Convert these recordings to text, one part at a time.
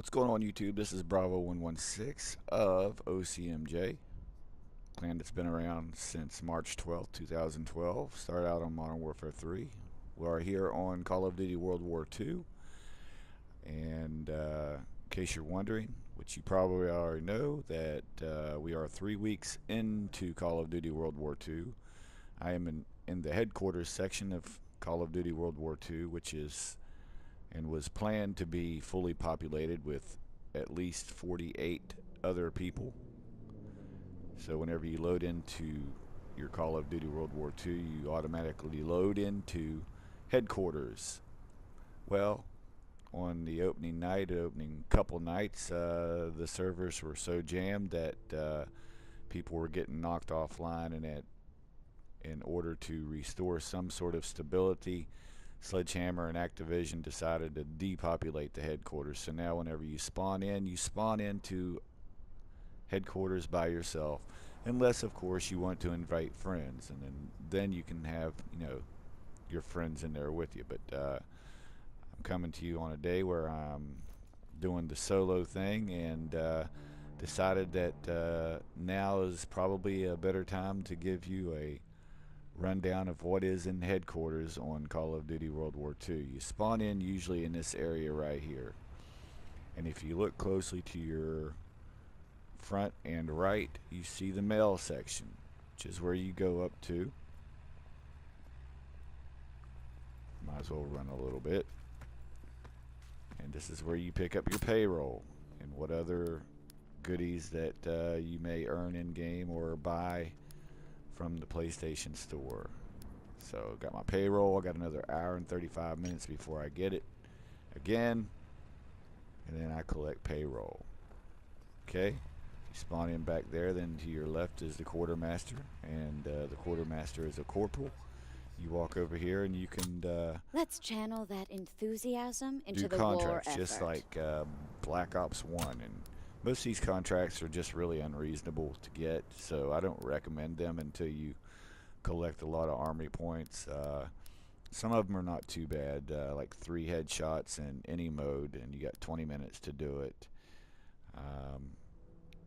What's going on YouTube? This is Bravo 116 of OCMJ. Clan that's been around since March 12th, 2012. Started out on Modern Warfare 3. We are here on Call of Duty World War II. And in case you're wondering, which you probably already know, that we are 3 weeks into Call of Duty World War II. I am in the headquarters section of Call of Duty World War II, which is and was planned to be fully populated with at least 48 other people. So whenever you load into your Call of Duty World War II, you automatically load into headquarters. Well, on the opening night, opening couple nights, the servers were so jammed that people were getting knocked offline, and in order to restore some sort of stability, Sledgehammer and Activision decided to depopulate the headquarters. So now whenever you spawn into headquarters by yourself, unless of course you want to invite friends, and then you can have, your friends in there with you. But I'm coming to you on a day where I'm doing the solo thing, and decided that now is probably a better time to give you a rundown of what is in headquarters on Call of Duty World War II. You spawn in usually in this area right here, and if you look closely to your front and right, you see the mail section, which is where you go up to. Might as well run a little bit. And this is where you pick up your payroll and what other goodies that you may earn in game or buy from the PlayStation Store. So got my payroll. I got another hour and 35 minutes before I get it again, and then I collect payroll. Okay, you spawn in back there. Then to your left is the quartermaster, and the quartermaster is a corporal. You walk over here and you can let's channel that enthusiasm into do the war contracts effort. just like Black Ops 1, and most of these contracts are just really unreasonable to get, so I don't recommend them until you collect a lot of army points. Some of them are not too bad, like 3 headshots in any mode, and you got 20 minutes to do it.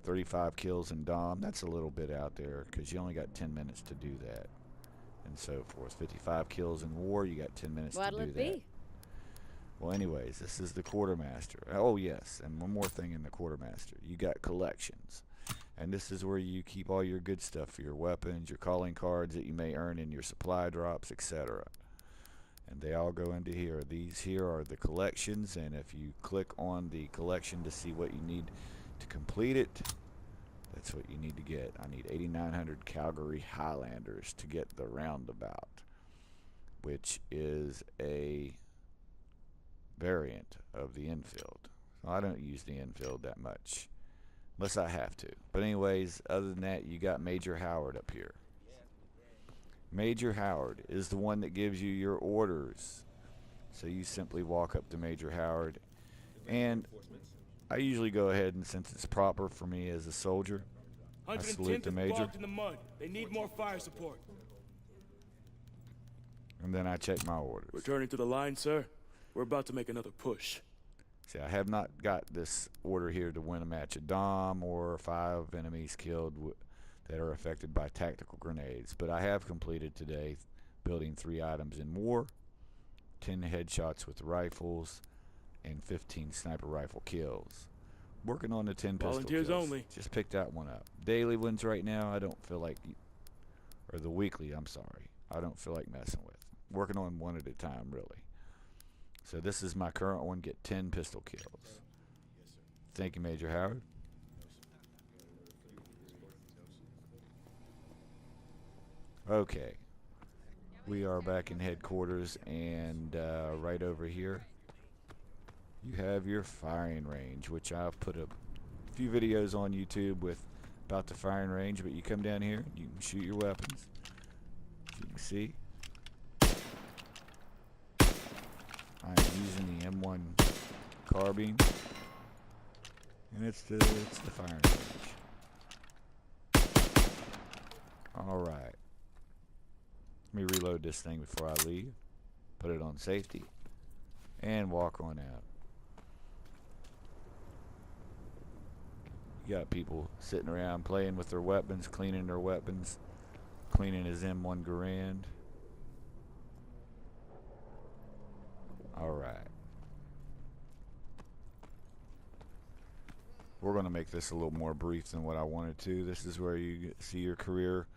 35 kills in Dom, that's a little bit out there because you only got 10 minutes to do that, and so forth. 55 kills in War, you got 10 minutes What'll to do it that. be? Well, anyways, this is the quartermaster. Oh, yes, and one more thing in the quartermaster. You got collections. And this is where you keep all your good stuff for your weapons, your calling cards that you may earn in your supply drops, etc. And they all go into here. These here are the collections, and if you click on the collection to see what you need to complete it, that's what you need to get. I need 8,900 Calgary Highlanders to get the roundabout, which is a variant of the infield. So I don't use the infield that much unless I have to. But anyways, other than that, you got Major Howard up here. Major Howard is the one that gives you your orders. So you simply walk up to Major Howard, and I usually go ahead, and since it's proper for me as a soldier, I salute the Major. In the mud. They need more fire support. And then I check my orders. Returning to the line, sir. We're about to make another push. See, I have not got this order here to win a match of Dom or 5 enemies killed that are affected by tactical grenades, but I have completed today building 3 items in War, 10 headshots with rifles, and 15 sniper rifle kills. Working on the 10 pistol Volunteers kills. only. Just picked that one up. Daily ones right now, I don't feel like, or the weekly, I'm sorry, I don't feel like messing with. Working on one at a time, really. So this is my current one. Get 10 pistol kills. Thank you, Major Howard. Okay. We are back in headquarters, and right over here you have your firing range, which I've put a few videos on YouTube with about the firing range, but you come down here, you can shoot your weapons. As you can see, I'm using the M1 carbine, and it's the firing range. Alright. Let me reload this thing before I leave. Put it on safety. And walk on out. You got people sitting around playing with their weapons, cleaning their weapons, cleaning his M1 Garand. Alright. We're going to make this a little more brief than what I wanted to. This is where you see your career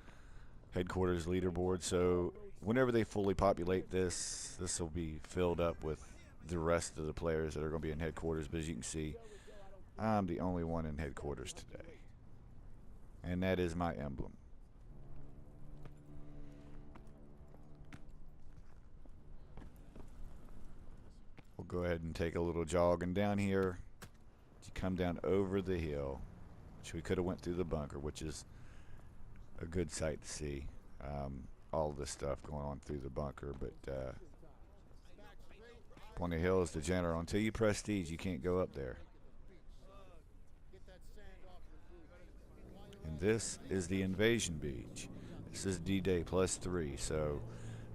headquarters leaderboard. So whenever they fully populate this, this will be filled up with the rest of the players that are going to be in headquarters. But as you can see, I'm the only one in headquarters today. And that is my emblem. We'll go ahead and take a little jog, and down here you come down over the hill, which we could have went through the bunker, which is a good sight to see. All this stuff going on through the bunker, but up on the hill is the general. Until you prestige, you can't go up there. And this is the invasion beach. This is D-Day +3, so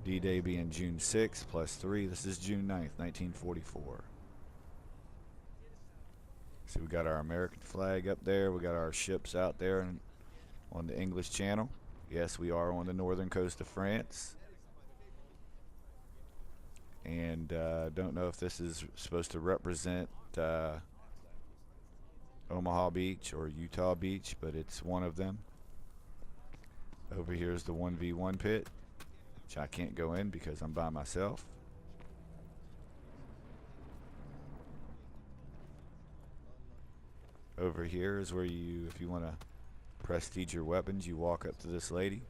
D-Day being June 6th +3. This is June 9th, 1944. So we got our American flag up there. We got our ships out there on the English Channel. Yes, we are on the northern coast of France. And don't know if this is supposed to represent Omaha Beach or Utah Beach, but it's one of them. Over here is the 1v1 pit, which I can't go in because I'm by myself. Over here is where you, if you want to prestige your weapons, you walk up to this lady,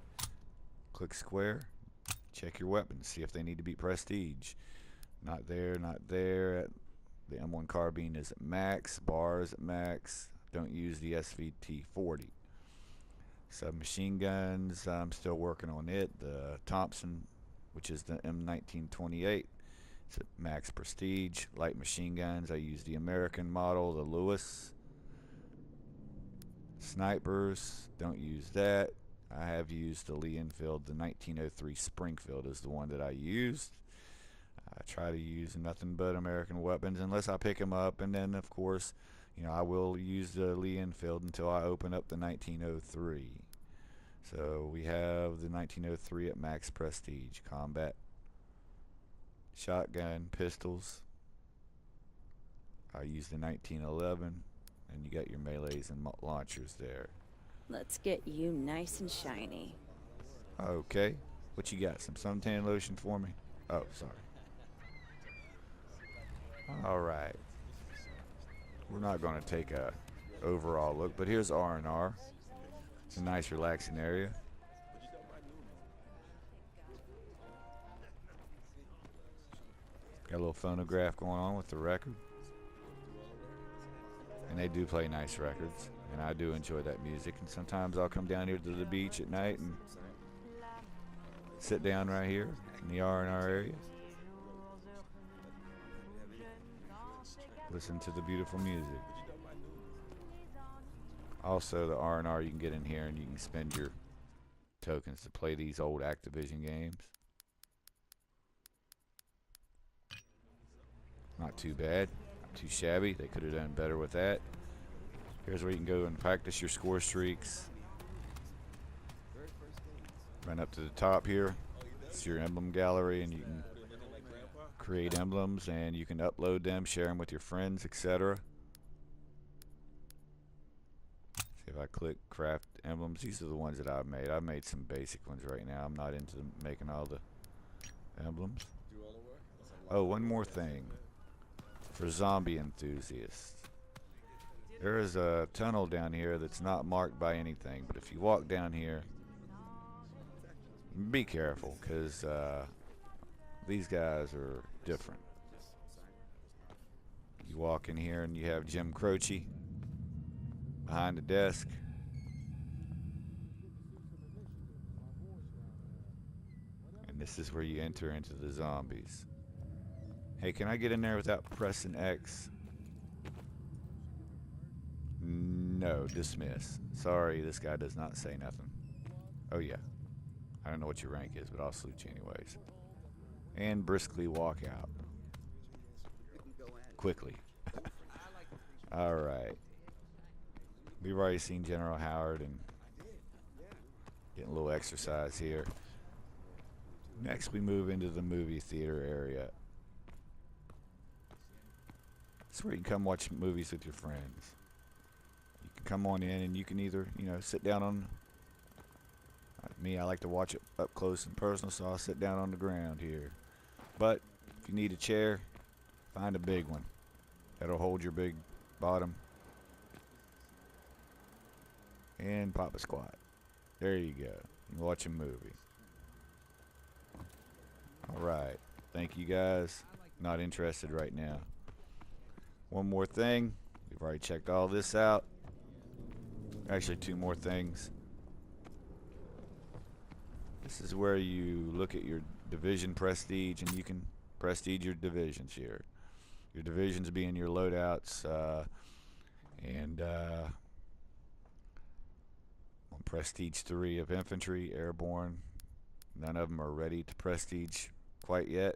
click square, check your weapons, see if they need to be prestige. Not there, not there. The M1 carbine is at max, bar is at max. Don't use the SVT-40. Submachine guns, I'm still working on it. The Thompson, which is the M1928, it's at max prestige. Light machine guns, I use the American model, the Lewis. Snipers, don't use that. I have used the Lee Enfield. The 1903 Springfield is the one that I used. I try to use nothing but American weapons unless I pick them up, and then of course, you know, I will use the Lee Enfield until I open up the 1903. So we have the 1903 at max prestige. Combat shotgun, pistols. I use the 1911, and you got your melees and launchers there. Let's get you nice and shiny. Okay, what you got? Some suntan lotion for me? Oh, sorry. Alright. We're not going to take a overall look, but here's R&R. It's a nice relaxing area. Got a little phonograph going on with the record. And they do play nice records, and I do enjoy that music. And sometimes I'll come down here to the beach at night and sit down right here in the R&R area. Listen to the beautiful music. Also, the R&R, you can get in here and you can spend your tokens to play these old Activision games. Not too bad, not too shabby. They could have done better with that. Here's where you can go and practice your score streaks. Run up to the top here. It's your emblem gallery, and you can create emblems, and you can upload them, share them with your friends, etc. See if I click craft emblems. These are the ones that I've made. I've made some basic ones right now. I'm not into making all the emblems. Oh, one more thing for zombie enthusiasts. There is a tunnel down here that's not marked by anything, but if you walk down here, be careful, because these guys are different. You walk in here and you have Jim Croce behind the desk. And this is where you enter into the zombies. Hey, can I get in there without pressing X? No, dismiss. Sorry, this guy does not say nothing. Oh yeah. I don't know what your rank is, but I'll salute you anyways. And briskly walk out. Quickly. Alright. We've already seen General Howard and getting a little exercise here. Next, we move into the movie theater area. This is where you can come watch movies with your friends. You can come on in and you can either, sit down on. Me, I like to watch it up close and personal, so I'll sit down on the ground here. But if you need a chair, find a big one. That'll hold your big bottom. And pop a squat. There you go. You can watch a movie. Alright. Thank you guys. Not interested right now. One more thing. We've already checked all this out. Actually, two more things. This is where you look at your division prestige, and you can prestige your divisions here. Your divisions being your loadouts, and on prestige 3 of infantry, airborne. None of them are ready to prestige quite yet.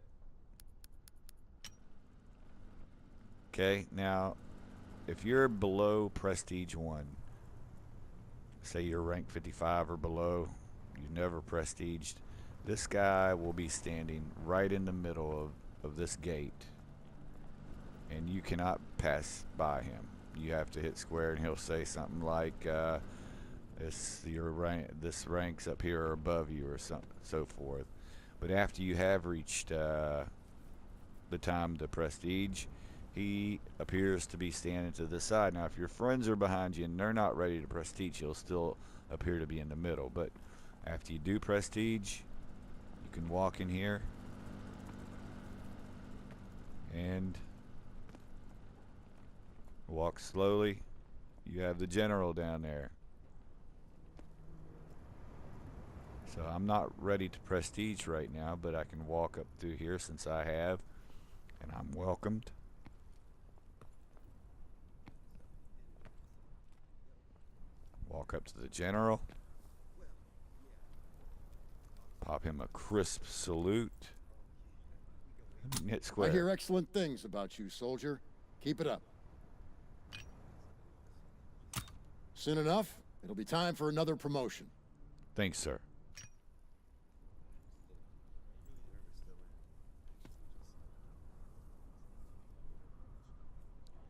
Okay, now if you're below prestige 1, say you're rank 55 or below, you never prestiged, this guy will be standing right in the middle of this gate, and you cannot pass by him. You have to hit square, and he'll say something like, this ranks up here or above you, or so forth. But after you have reached the time to prestige, he appears to be standing to the side. Now, if your friends are behind you and they're not ready to prestige, he'll still appear to be in the middle. But after you do prestige, you can walk in here and walk slowly. You have the general down there. So I'm not ready to prestige right now, but I can walk up through here since I have, and I'm welcomed. Walk up to the general. Pop him a crisp salute. And hit square. I hear excellent things about you, soldier. Keep it up. Soon enough, it'll be time for another promotion. Thanks, sir.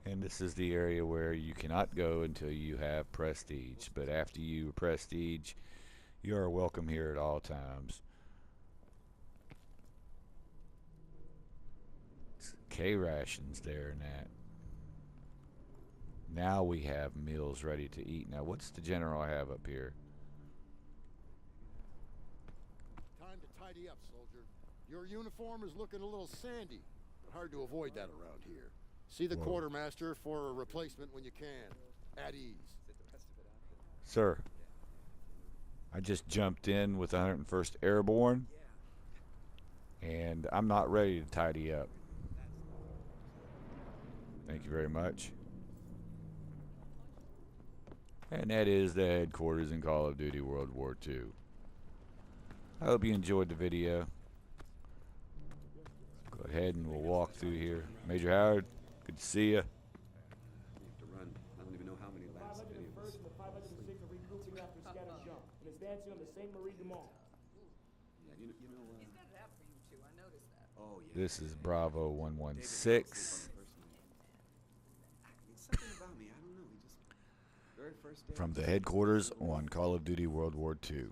And this is the area where you cannot go until you have prestige. But after you prestige, you are welcome here at all times. K rations there and that. Now we have meals ready to eat. Now, what's the general have up here? Time to tidy up, soldier. Your uniform is looking a little sandy. Hard to avoid that around here. See the quartermaster for a replacement when you can. At ease. Sir, I just jumped in with 101st Airborne, and I'm not ready to tidy up. Thank you very much. And that is the headquarters in Call of Duty World War II. I hope you enjoyed the video. Go ahead and we'll walk through here. Major Howard, good to see you. To run. I don't even know how many laps the video was. Advancing on the Saint Marie du Mont. Yeah, He's got it out for you two. I noticed that. oh yeah. This is Bravo 116 It's something about me. I don't know. He just very first day. from the headquarters on Call of Duty World War II.